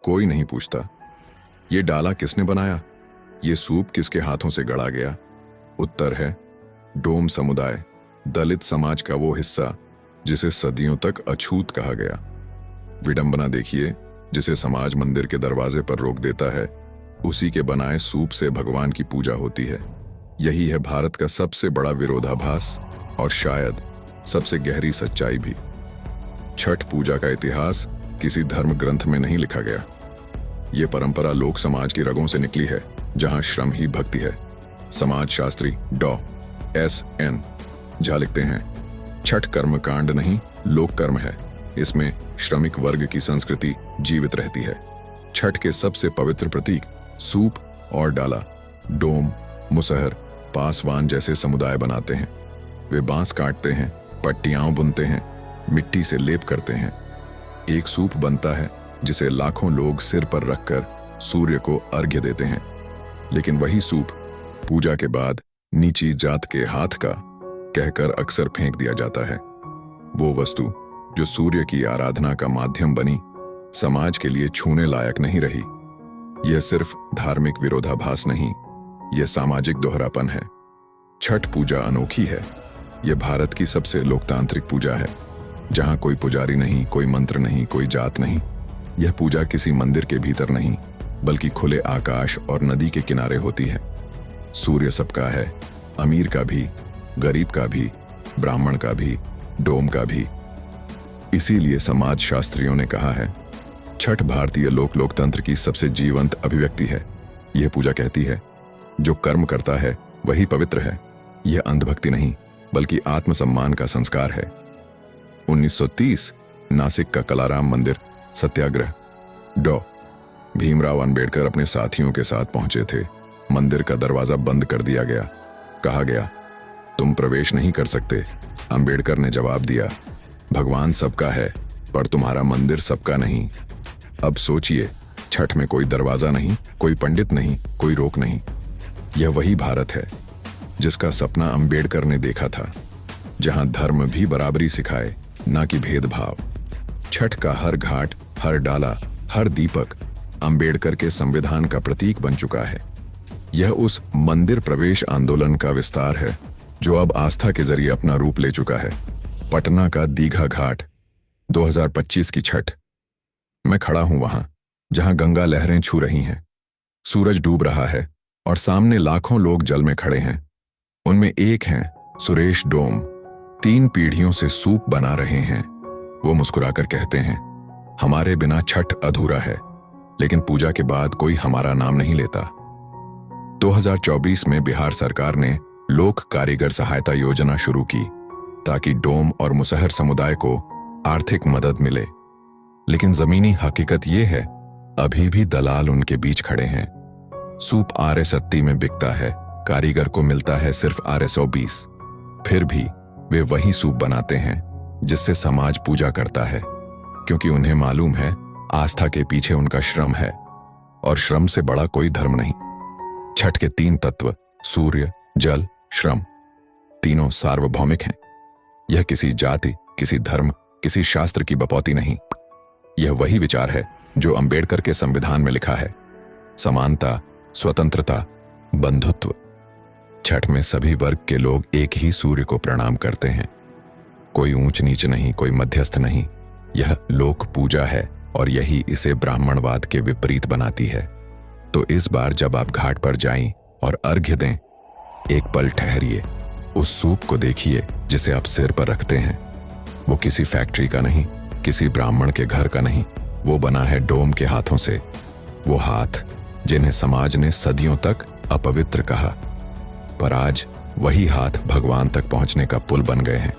कोई नहीं पूछता, ये डाला किसने बनाया, ये सूप किसके हाथों से गढ़ा गया। उत्तर है डोम समुदाय, दलित समाज का वो हिस्सा जिसे सदियों तक अछूत कहा गया। विडंबना देखिए, जिसे समाज मंदिर के दरवाजे पर रोक देता है, उसी के बनाए सूप से भगवान की पूजा होती है। यही है भारत का सबसे बड़ा विरोधाभास और शायद सबसे गहरी सच्चाई भी। छठ पूजा का इतिहास किसी धर्म ग्रंथ में नहीं लिखा गया। ये परंपरा लोक समाज की रगों से निकली है, जहां श्रम ही भक्ति है। समाज शास्त्री डॉ S.N. झा लिखते हैं, छठ कर्म कांड नहीं, लोक कर्म है। इसमें श्रमिक वर्ग की संस्कृति जीवित रहती है। छठ के सबसे पवित्र प्रतीक सूप और डाला डोम, मुसहर, पासवान जैसे समुदाय बनाते हैं। वे बांस काटते हैं, पट्टियां बुनते हैं, मिट्टी से लेप करते हैं। एक सूप बनता है जिसे लाखों लोग सिर पर रखकर सूर्य को अर्घ्य देते हैं। लेकिन वही सूप पूजा के बाद नीची जात के हाथ का कहकर अक्सर फेंक दिया जाता है। वो वस्तु जो सूर्य की आराधना का माध्यम बनी, समाज के लिए छूने लायक नहीं रही। यह सिर्फ धार्मिक विरोधाभास नहीं, यह सामाजिक दोहरापन है। छठ पूजा अनोखी है। यह भारत की सबसे लोकतांत्रिक पूजा है, जहां कोई पुजारी नहीं, कोई मंत्र नहीं, कोई जात नहीं। यह पूजा किसी मंदिर के भीतर नहीं, बल्कि खुले आकाश और नदी के किनारे होती है। सूर्य सबका है, अमीर का भी, गरीब का भी, ब्राह्मण का भी, डोम का भी। इसीलिए समाज शास्त्रियों ने कहा है, छठ भारतीय लोकतंत्र की सबसे जीवंत अभिव्यक्ति है। यह पूजा कहती है, जो कर्म करता है वही पवित्र है। यह अंधभक्ति नहीं, बल्कि आत्मसम्मान का संस्कार है। 1930 नासिक का कलाराम मंदिर सत्याग्रह। डॉ भीमराव अंबेडकर अपने साथियों के साथ पहुंचे थे। मंदिर का दरवाजा बंद कर दिया गया। कहा गया, तुम प्रवेश नहीं कर सकते। अंबेडकर ने जवाब दिया, भगवान सबका है, पर तुम्हारा मंदिर सबका नहीं। अब सोचिए, छठ में कोई दरवाजा नहीं, कोई पंडित नहीं, कोई रोक नहीं। यह वही भारत है जिसका सपना अंबेडकर ने देखा था, जहां धर्म भी बराबरी सिखाए, ना कि भेदभाव। छठ का हर घाट, हर डाला, हर दीपक अंबेडकर के संविधान का प्रतीक बन चुका है। यह उस मंदिर प्रवेश आंदोलन का विस्तार है जो अब आस्था के जरिए अपना रूप ले चुका है। पटना का दीघा घाट, 2025 की छठ। मैं खड़ा हूं वहां जहां गंगा लहरें छू रही हैं, सूरज डूब रहा है और सामने लाखों लोग जल में खड़े हैं। उनमें एक हैं सुरेश डोम, 3 पीढ़ियों से सूप बना रहे हैं। वो मुस्कुराकर कहते हैं, हमारे बिना छठ अधूरा है। लेकिन पूजा के बाद कोई हमारा नाम नहीं लेता। 2024 में बिहार सरकार ने लोक कारीगर सहायता योजना शुरू की ताकि डोम और मुसहर समुदाय को आर्थिक मदद मिले। लेकिन जमीनी हकीकत यह है, अभी भी दलाल उनके बीच खड़े हैं। सूप Rs80 में बिकता है, कारीगर को मिलता है सिर्फ Rs120। फिर भी वे वही सूप बनाते हैं जिससे समाज पूजा करता है, क्योंकि उन्हें मालूम है आस्था के पीछे उनका श्रम है, और श्रम से बड़ा कोई धर्म नहीं। छठ के 3 तत्व सूर्य, जल, श्रम, तीनों सार्वभौमिक हैं। यह किसी जाति, किसी धर्म, किसी शास्त्र की बपौती नहीं। यह वही विचार है जो अंबेडकर के संविधान में लिखा है, समानता, स्वतंत्रता, बंधुत्व। छठ में सभी वर्ग के लोग एक ही सूर्य को प्रणाम करते हैं। कोई ऊंच नीच नहीं, कोई मध्यस्थ नहीं। यह लोक पूजा है और यही इसे ब्राह्मणवाद के विपरीत बनाती है। तो इस बार जब आप घाट पर जाएं और अर्घ्य दें, एक पल ठहरिए, उस सूप को देखिए जिसे आप सिर पर रखते हैं। वो किसी फैक्ट्री का नहीं, किसी ब्राह्मण के घर का नहीं, वो बना है डोम के हाथों से। वो हाथ जिन्हें समाज ने सदियों तक अपवित्र कहा, पर आज वही हाथ भगवान तक पहुंचने का पुल बन गए हैं।